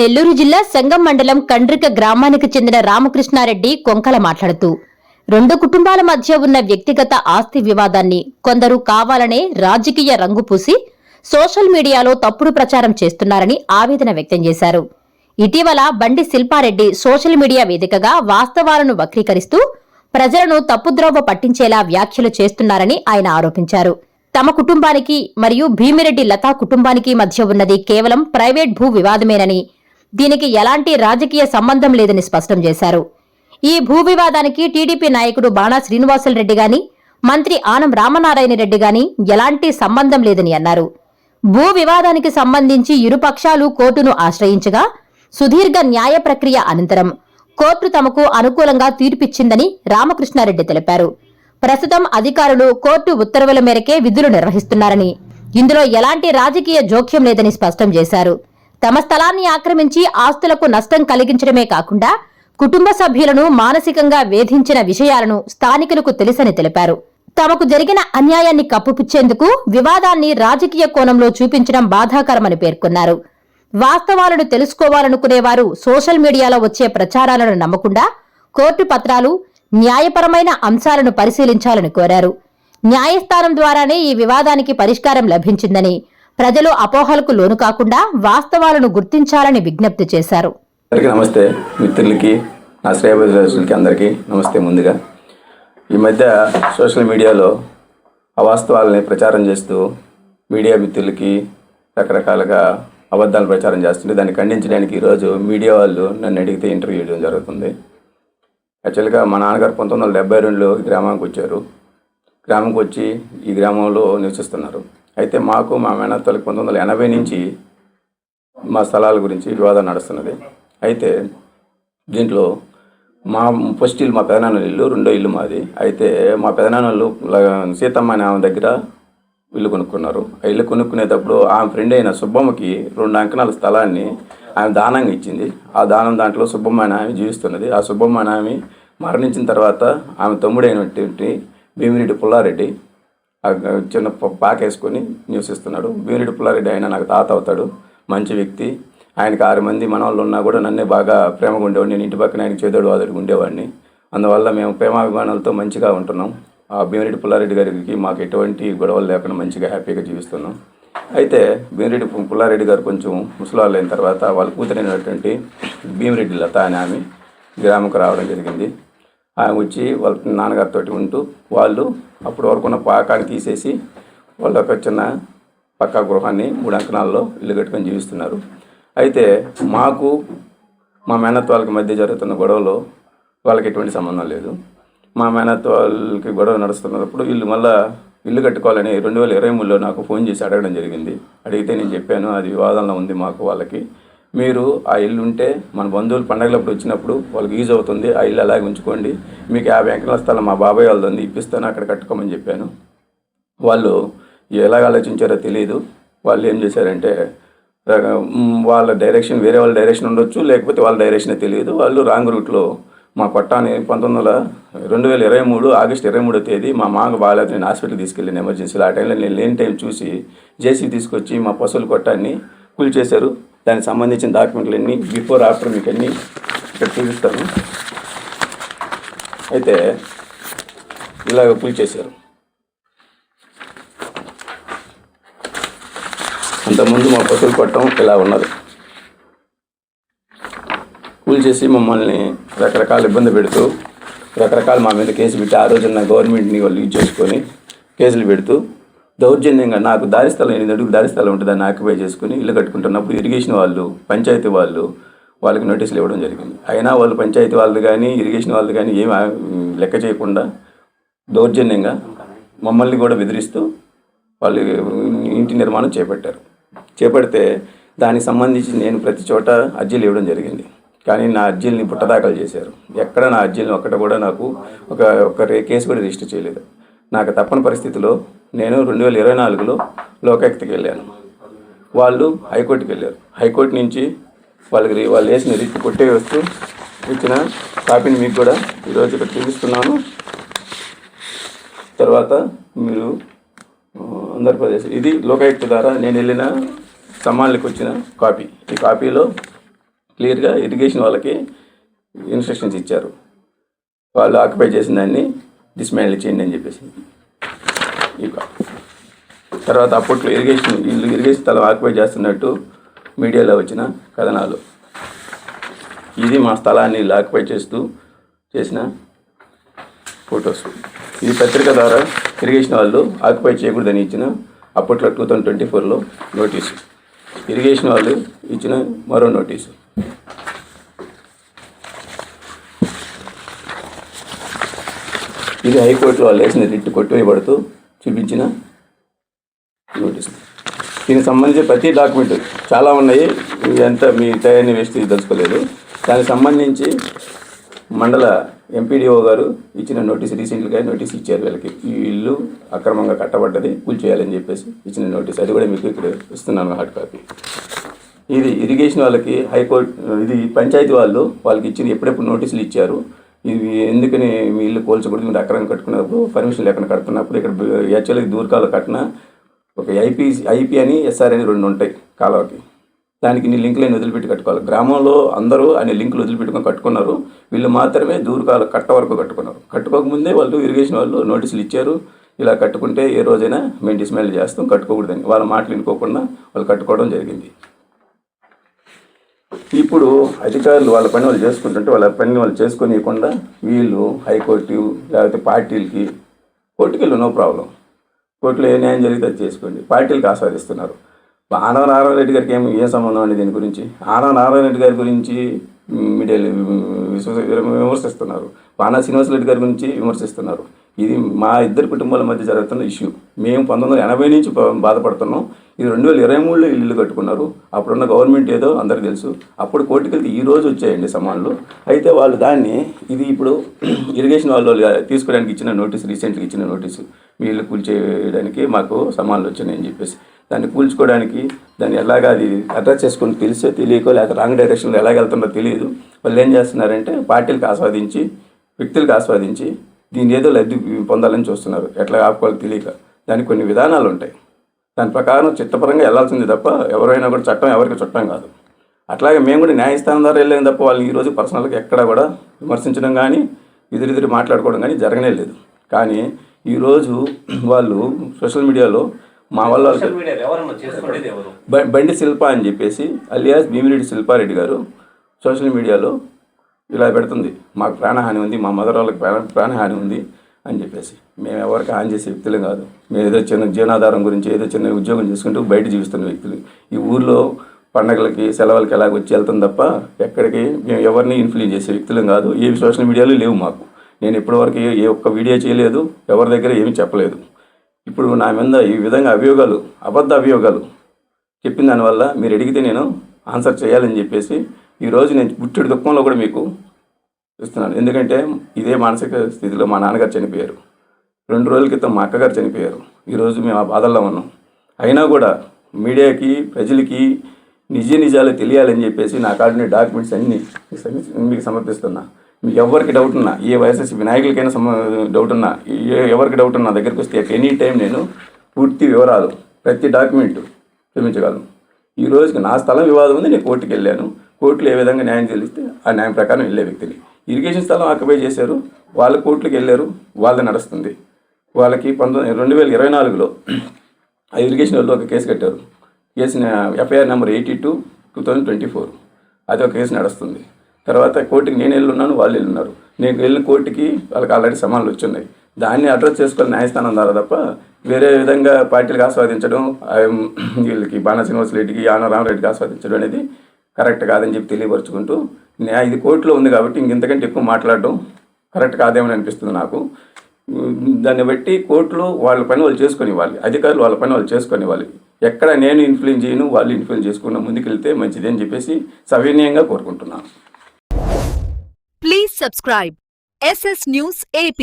నెల్లూరు జిల్లా సంగం మండలం కండ్రిక గ్రామానికి చెందిన రామకృష్ణారెడ్డి కొంకల మాట్లాడుతూ రెండు కుటుంబాల మధ్య ఉన్న వ్యక్తిగత ఆస్తి వివాదాన్ని కొందరు కావాలనే రాజకీయ రంగు పూసి సోషల్ మీడియాలో తప్పుడు ప్రచారం చేస్తున్నారని ఆవేదన వ్యక్తం చేశారు. ఇటీవల బండి శిల్పారెడ్డి సోషల్ మీడియా వేదికగా వాస్తవాలను వక్రీకరిస్తూ ప్రజలను తప్పుద్రోవ పట్టించేలా వ్యాఖ్యలు చేస్తున్నారని ఆయన ఆరోపించారు. తమ కుటుంబానికి మరియు భీమిరెడ్డి లతా కుటుంబానికి మధ్య ఉన్నది కేవలం ప్రైవేట్ భూ వివాదమేనని, దీనికి ఎలాంటి రాజకీయ సంబంధం లేదని స్పష్టం చేశారు. ఈ భూ వివాదానికి టీడీపీ నాయకుడు బాణా శ్రీనివాసులరెడ్డి గాని, మంత్రి ఆనం రామనారాయణ రెడ్డి గాని ఎలాంటి సంబంధం లేదని అన్నారు. భూ వివాదానికి సంబంధించి ఇరుపక్షాలు కోర్టును ఆశ్రయించగా సుదీర్ఘ న్యాయ ప్రక్రియ అనంతరం కోర్టు తమకు అనుకూలంగా తీర్పిచ్చిందని రామకృష్ణారెడ్డి తెలిపారు. ప్రస్తుతం అధికారులు కోర్టు ఉత్తర్వుల మేరకే విధులు నిర్వహిస్తున్నారని, ఇందులో ఎలాంటి రాజకీయ జోక్యం లేదని స్పష్టం చేశారు. తమ స్థలాన్ని ఆక్రమించి ఆస్తులకు నష్టం కలిగించడమే కాకుండా కుటుంబ సభ్యులను మానసికంగా వేధించిన విషయాలను స్థానికులకు తెలుసని తెలిపారు. తమకు జరిగిన అన్యాయాన్ని కప్పుపుచ్చేందుకు వివాదాన్ని రాజకీయ కోణంలో చూపించడం బాధాకరమని పేర్కొన్నారు. వాస్తవాలను తెలుసుకోవాలనుకునేవారు సోషల్ మీడియాలో వచ్చే ప్రచారాలను నమ్మకుండా కోర్టు పత్రాలు, న్యాయపరమైన అంశాలను పరిశీలించాలని కోరారు. న్యాయస్థానం ద్వారానే ఈ వివాదానికి పరిష్కారం లభించిందని, ప్రజలు అపోహలకు లోను కాకుండా వాస్తవాలను గుర్తించాలని విజ్ఞప్తి చేశారు. నమస్తే మిత్రులకి, నా శ్రేయభిలాషులకి అందరికీ నమస్తే. ముందుగా ఈ మధ్య సోషల్ మీడియాలో అవాస్తవాలని ప్రచారం చేస్తూ మీడియా మిత్రులకి రకరకాలుగా అబద్ధాలు ప్రచారం చేస్తుంటే దాన్ని ఖండించడానికి ఈరోజు మీడియా వాళ్ళు నన్ను అడిగితే ఇంటర్వ్యూ చేయడం జరుగుతుంది. యాక్చువల్గా మా నాన్నగారు 1972లో ఈ గ్రామానికి వచ్చారు. గ్రామంకి వచ్చి ఈ గ్రామంలో నివసిస్తున్నారు. అయితే మాకు మా మేనత్తలకి 1980 నుంచి మా స్థలాల గురించి వివాదం నడుస్తున్నది. అయితే దీంట్లో మా ఫస్ట్ ఇల్లు మా పెదనాన్న ఇల్లు, రెండో ఇల్లు మాది. అయితే మా పెదనాన్నలు సీతమ్మ అనే ఆమె దగ్గర ఇల్లు కొనుక్కున్నారు. ఆ ఇల్లు కొనుక్కునేటప్పుడు ఆమె ఫ్రెండ్ అయిన సుబ్బమ్మకి 2 అంకణాల స్థలాన్ని ఆమె దానంగా ఇచ్చింది. ఆ దానం దాంట్లో సుబ్బమ్మ అనే ఆమె జీవిస్తున్నది. ఆ సుబ్బమ్మ అనే ఆమె మరణించిన తర్వాత ఆమె తమ్ముడైనటువంటి భీమిరెడ్డి పుల్లారెడ్డి చిన్న పాకేసుకొని నివసిస్తున్నాడు. భీమిరెడ్డి పుల్లారెడ్డి ఆయన నాకు తాత అవుతాడు. మంచి వ్యక్తి. ఆయనకి 6 మంది మనవాళ్ళు ఉన్నా కూడా నన్నే బాగా ప్రేమగా ఉండేవాడిని. నేను ఇంటి పక్కన ఆయనకి చేదోడు వాదోడు ఉండేవాడిని. అందువల్ల మేము ప్రేమాభిమానాలతో మంచిగా ఉంటున్నాం. ఆ భీమిరెడ్డి పుల్లారెడ్డి గారికి మాకు ఎటువంటి గొడవలు లేకుండా మంచిగా హ్యాపీగా జీవిస్తున్నాం. అయితే భీమిరెడ్డి పుల్లారెడ్డి గారు కొంచెం ముసలాళ్ళు అయిన తర్వాత వాళ్ళ కూతురైనటువంటి భీమిరెడ్డి లత అని ఆమె గ్రామంకు రావడం జరిగింది. ఆమె వచ్చి వాళ్ళ నాన్నగారితో ఉంటూ వాళ్ళు అప్పటి వరకు ఉన్న పాకాన్ని తీసేసి వాళ్ళ ఒక చిన్న పక్కా గృహాన్ని 3 అంకణాల్లో ఇల్లు కట్టుకొని జీవిస్తున్నారు. అయితే మాకు మా మేనత్త వాళ్ళకి మధ్య జరుగుతున్న గొడవలో వాళ్ళకి ఎటువంటి సంబంధం లేదు. మా మేనత్త వాళ్ళకి గొడవ నడుస్తున్నప్పుడు ఇల్లు కట్టుకోవాలని 2023లో నాకు ఫోన్ చేసి అడగడం జరిగింది. అడిగితే నేను చెప్పాను, అది వివాదంలో ఉంది మాకు వాళ్ళకి. మీరు ఆ ఇల్లు ఉంటే మన బంధువులు పండగలప్పుడు వచ్చినప్పుడు వాళ్ళకి యూజ్ అవుతుంది, ఆ ఇల్లు అలాగే ఉంచుకోండి. మీకు 50 అంకణాల స్థలం మా బాబాయ్ వాళ్ళది ఉంది, ఇప్పిస్తాను, అక్కడ కట్టుకోమని చెప్పాను. వాళ్ళు ఎలాగ ఆలోచించారో తెలియదు. వాళ్ళు ఏం చేశారంటే వాళ్ళ డైరెక్షన్, వేరే వాళ్ళ డైరెక్షన్ ఉండొచ్చు, లేకపోతే వాళ్ళ డైరెక్షనే తెలియదు. వాళ్ళు రాంగ్ రూట్లో మా కొట్టాన్ని 2023 ఆగస్టు 23వ తేదీ మా మాకు బాగాలేదు, నేను హాస్పిటల్కి తీసుకెళ్ళాను ఎమర్జెన్సీలో. ఆ టైంలో నేను లేని టైం చూసి జేసీ తీసుకొచ్చి మా పశువుల కొట్టాన్ని కూల్చేశారు. దానికి సంబంధించిన డాక్యుమెంట్లు అన్నీ బిఫోర్ ఆఫ్టర్ మీకు అన్నీ ఇక్కడ చూపిస్తాను. అయితే ఇలాగ కూల్చేశారు. అంతకుముందు మా పశువులు కొట్టడం ఇలా ఉన్నది. కూల్చేసి మమ్మల్ని రకరకాల ఇబ్బంది పెడుతూ రకరకాల మా మీద కేసు పెట్టి ఆ రోజున్న గవర్నమెంట్ని వాళ్ళు యూజ్ చేసుకొని కేసులు పెడుతూ దౌర్జన్యంగా నాకు దారి స్థలం 8 అడుగులు దారి స్థలం ఉంటుంది, దాన్ని ఆక్యుపై చేసుకుని ఇల్లు కట్టుకుంటున్నప్పుడు ఇరిగేషన్ వాళ్ళు, పంచాయతీ వాళ్ళకి నోటీసులు ఇవ్వడం జరిగింది. అయినా వాళ్ళు పంచాయతీ వాళ్ళు కానీ ఇరిగేషన్ వాళ్ళు కానీ ఏమి లెక్క చేయకుండా దౌర్జన్యంగా మమ్మల్ని కూడా బెదిరిస్తూ వాళ్ళు ఇంటి నిర్మాణం చేపడితే దానికి సంబంధించి నేను ప్రతి చోట అర్జీలు ఇవ్వడం జరిగింది. కానీ నా అర్జీలని బుట్టదాఖలు చేశారు. ఎక్కడ నా అర్జీలను ఒక్కటి కూడా నాకు ఒక కేసు కూడా రిజిస్టర్ చేయలేదు. నాకు తప్పని పరిస్థితిలో నేను 2024లో లోకాయుక్తకి వెళ్ళాను. వాళ్ళు హైకోర్టుకి వెళ్ళారు. హైకోర్టు నుంచి వాళ్ళు వేసిన రిట్ కొట్టే వస్తూ ఇచ్చిన కాపీని మీకు కూడా ఈరోజు ఇక్కడ చూపిస్తున్నాను. తర్వాత మీరు ఆంధ్రప్రదేశ్, ఇది లోకాయుక్త ద్వారా నేను వెళ్ళిన సమ్మాన్లకు వచ్చిన కాపీ. ఈ కాపీలో క్లియర్గా ఇరిగేషన్ వాళ్ళకి ఇన్స్ట్రక్షన్స్ ఇచ్చారు. వాళ్ళు ఆక్యుపై చేసిన దాన్ని డిస్మాండిల్ చేయండి అని చెప్పేసి. ఇక తర్వాత అప్పట్లో ఇరిగేషన్ స్థలం ఆక్యుపై చేస్తున్నట్టు మీడియాలో వచ్చిన కథనాలు. ఇది మా స్థలాన్ని ఆక్యుపై చేసిన ఫొటోస్. ఇది పత్రిక ద్వారా ఇరిగేషన్ వాళ్ళు ఆక్యుపై చేయకూడదని ఇచ్చిన అప్పట్లో 2024లో నోటీసు. ఇరిగేషన్ వాళ్ళు ఇచ్చిన మరో నోటీసు. ఇది హైకోర్టు వాళ్ళు వేసిన రిట్ కొట్టివేయబడుతూ చూపించిన నోటీసు. దీనికి సంబంధించి ప్రతి డాక్యుమెంట్ చాలా ఉన్నాయి, ఇదంతా మీ టైంని వేస్ట్ తెలుసుకోలేదు. దానికి సంబంధించి మండల ఎంపీడీఓ గారు ఇచ్చిన నోటీసు, రీసెంట్గా నోటీస్ ఇచ్చారు వీళ్ళకి. ఈ ఇల్లు అక్రమంగా కట్టబడ్డది, కూల్చేయాలని చెప్పేసి ఇచ్చిన నోటీస్. అది కూడా మీకు ఇక్కడ ఇస్తున్నాను హార్డ్ కాపీ. ఇది ఇరిగేషన్ వాళ్ళకి హైకోర్టు, ఇది పంచాయతీ వాళ్ళకి ఇచ్చిన ఎప్పుడెప్పుడు నోటీసులు ఇచ్చారు. ఇవి ఎందుకని మీ ఇల్లు కూల్చకూడదు, మీరు అక్రమం కట్టుకున్నప్పుడు పర్మిషన్ లేకుండా కడుతున్నప్పుడు ఇక్కడ యాక్చువల్గా దూరకాలు కట్టిన ఒక ఐపీ అని ఎస్ఆర్ అని 2 ఉంటాయి కాలువకి. దానికి నీ లింకులను వదిలిపెట్టి కట్టుకోవాలి. గ్రామంలో అందరూ అనే లింకులు వదిలిపెట్టుకొని కట్టుకున్నారు. వీళ్ళు మాత్రమే దూరకాలు కట్ట వరకు కట్టుకున్నారు. కట్టుకోకముందే వాళ్ళు ఇరిగేషన్ వాళ్ళు నోటీసులు ఇచ్చారు, ఇలా కట్టుకుంటే ఏ రోజైనా మేము డిస్మాండిల్ చేస్తాం, కట్టుకోకూడదని. వాళ్ళ మాటలు వినుకోకుండా వాళ్ళు కట్టుకోవడం జరిగింది. ఇప్పుడు అధికారులు వాళ్ళ పని వాళ్ళు చేసుకుంటుంటే వాళ్ళ పని వాళ్ళు చేసుకోనియకుండా వీళ్ళు హైకోర్టు లేకపోతే పార్టీలకి, కోర్టుకి వెళ్ళి నో ప్రాబ్లం, కోర్టులో ఏ న్యాయం జరిగితే అది చేసుకోండి, పార్టీలకు ఆస్వాదిస్తున్నారు. ఆనవ నారాయణ రెడ్డి గారికి ఏం సంబంధం అండి దీని గురించి? ఆనవ నారాయణ రెడ్డి గారి గురించి మీడియాలో విమర్శిస్తున్నారు, వానా శ్రీనివాసరెడ్డి గారి గురించి విమర్శిస్తున్నారు. ఇది మా ఇద్దరు కుటుంబాల మధ్య జరుగుతున్న ఇష్యూ. మేము 1980 నుంచి బాధపడుతున్నాం. ఇది 2023లో ఇల్లు కట్టుకున్నారు. అప్పుడున్న గవర్నమెంట్ ఏదో అందరికీ తెలుసు. అప్పుడు కోర్టుకి వెళ్తే ఈ రోజు వచ్చాయండి సమాన్లు. అయితే వాళ్ళు దాన్ని ఇది ఇప్పుడు ఇరిగేషన్ వాళ్ళు తీసుకోవడానికి ఇచ్చిన నోటీసు, రీసెంట్గా ఇచ్చిన నోటీసు, మీ ఇల్లు కూల్చేయడానికి మాకు సమాన్లు వచ్చినాయని చెప్పేసి. దాన్ని కూల్చుకోవడానికి దాన్ని ఎలాగా అది అడ్రస్ చేసుకుని తెలిసో తెలియకో లేకపోతే రాంగ్ డైరెక్షన్లో ఎలాగ వెళ్తుందో తెలియదు. వాళ్ళు ఏం చేస్తున్నారంటే పార్టీలకు ఆస్వాదించి, వ్యక్తులకు ఆస్వాదించి దీన్ని ఏదో లబ్ధి పొందాలని చూస్తున్నారు. ఎట్లా ఆపుకోవాలో తెలియక. దానికి కొన్ని విధానాలు ఉంటాయి. దాని ప్రకారం చట్టపరంగా వెళ్ళాల్సింది తప్ప ఎవరైనా కూడా చట్టం ఎవరికి చుట్టం కాదు. అట్లాగే మేము కూడా న్యాయస్థానం ద్వారా వెళ్ళాం తప్ప వాళ్ళు ఈరోజు పర్సనల్గా ఎక్కడా కూడా విమర్శించడం కానీ ఎదురెదురు మాట్లాడుకోవడం కానీ జరగనే లేదు. కానీ ఈరోజు వాళ్ళు సోషల్ మీడియాలో మా వల్ల బండి శిల్ప అని చెప్పేసి అలియాస్ భీమిరెడ్డి శిల్పారెడ్డి గారు సోషల్ మీడియాలో ఇలా పెడుతుంది, మాకు ప్రాణహాని ఉంది, మా మదర్ వాళ్ళకి ప్రాణహాని ఉంది అని చెప్పేసి. మేము ఎవరికి హాని చేసే వ్యక్తులు కాదు. మేము ఏదో చిన్న జీవనాధారం గురించి ఏదో చిన్న ఉద్యోగం చేసుకుంటూ బయట జీవిస్తున్న వ్యక్తులు. ఈ ఊర్లో పండగలకి సెలవులకి ఎలాగ వచ్చి వెళ్తాం తప్ప ఎక్కడికి మేము ఎవరిని ఇన్ఫ్లుయెన్స్ చేసే వ్యక్తులం కాదు. ఏ సోషల్ మీడియాలో లేవు మాకు. నేను ఇప్పటివరకు ఏ ఒక్క వీడియో చేయలేదు, ఎవరి దగ్గర ఏమీ చెప్పలేదు. ఇప్పుడు నా మీద ఈ విధంగా అభియోగాలు, అబద్ధ అభియోగాలు చెప్పిన దానివల్ల మీరు అడిగితే నేను ఆన్సర్ చేయాలని చెప్పేసి ఈరోజు నేను పుట్టెడు దుఃఖంలో కూడా మీకు ఇస్తున్నాను. ఎందుకంటే ఇదే మానసిక స్థితిలో మా నాన్నగారు చనిపోయారు, 2 రోజుల క్రితం మా అక్కగారు చనిపోయారు. ఈరోజు మేము ఆ బాధల్లో ఉన్నాం. అయినా కూడా మీడియాకి, ప్రజలకి నిజాలు తెలియాలని చెప్పేసి నా కాడిన డాక్యుమెంట్స్ అన్నీ మీకు సమర్పిస్తున్నా. మీకు ఎవరికి డౌట్ ఉన్నా, ఏ వైఎస్ఆర్సీపీ నాయకులకైనా డౌట్ ఉన్నా, ఎవరికి డౌట్ ఉన్నా దగ్గరికి వస్తే ఎనీ టైం నేను పూర్తి వివరాలు ప్రతి డాక్యుమెంట్ చూపించగలను. ఈ రోజుకి నా స్థలం వివాదం ఉంది, నేను కోర్టుకి వెళ్ళాను. కోర్టులో ఏ విధంగా న్యాయం చెల్లిస్తే ఆ న్యాయం ప్రకారం వెళ్ళే వ్యక్తిని. ఇరిగేషన్ స్థలం ఆక్యుపై చేశారు, వాళ్ళ కోర్టులకు వెళ్ళారు, వాళ్ళది నడుస్తుంది. వాళ్ళకి 2024లో ఆ ఇరిగేషన్ వాళ్ళు ఒక కేసు కట్టారు. Case FIR number 82/2024. అది ఒక కేసు నడుస్తుంది. తర్వాత కోర్టుకి నేను వెళ్ళున్నాను, వాళ్ళు వెళ్ళున్నారు. నేను వెళ్ళిన కోర్టుకి వాళ్ళకి ఆల్రెడీ సమాన్లు వచ్చున్నాయి. దాన్ని అడ్రస్ చేసుకోవాలి న్యాయస్థానం ద్వారా తప్ప వేరే విధంగా పార్టీలకు ఆస్వాదించడం, వీళ్ళకి బాణా శ్రీనివాసరెడ్డికి, ఆన రామరెడ్డికి ఆస్వాదించడం అనేది కరెక్ట్ కాదని చెప్పి తెలియపరుచుకుంటూ, ఇది కోర్టులో ఉంది కాబట్టి ఇంతకంటే ఎక్కువ మాట్లాడడం కరెక్ట్ కాదేమని అనిపిస్తుంది నాకు. దాన్ని బట్టి కోర్టులో వాళ్ళ పని వాళ్ళు చేసుకొని ఇవ్వాలి, అధికారులు వాళ్ళ పని వాళ్ళు చేసుకొని ఇవ్వాలి. ఎక్కడ నేను ఇన్ఫ్లుయెన్స్ చేయను, వాళ్ళు ఇన్ఫ్లుయెన్స్ చేసుకున్న ముందుకెళ్తే మంచిది అని చెప్పేసి సవినయంగా కోరుకుంటున్నాను. Please subscribe SS News AP.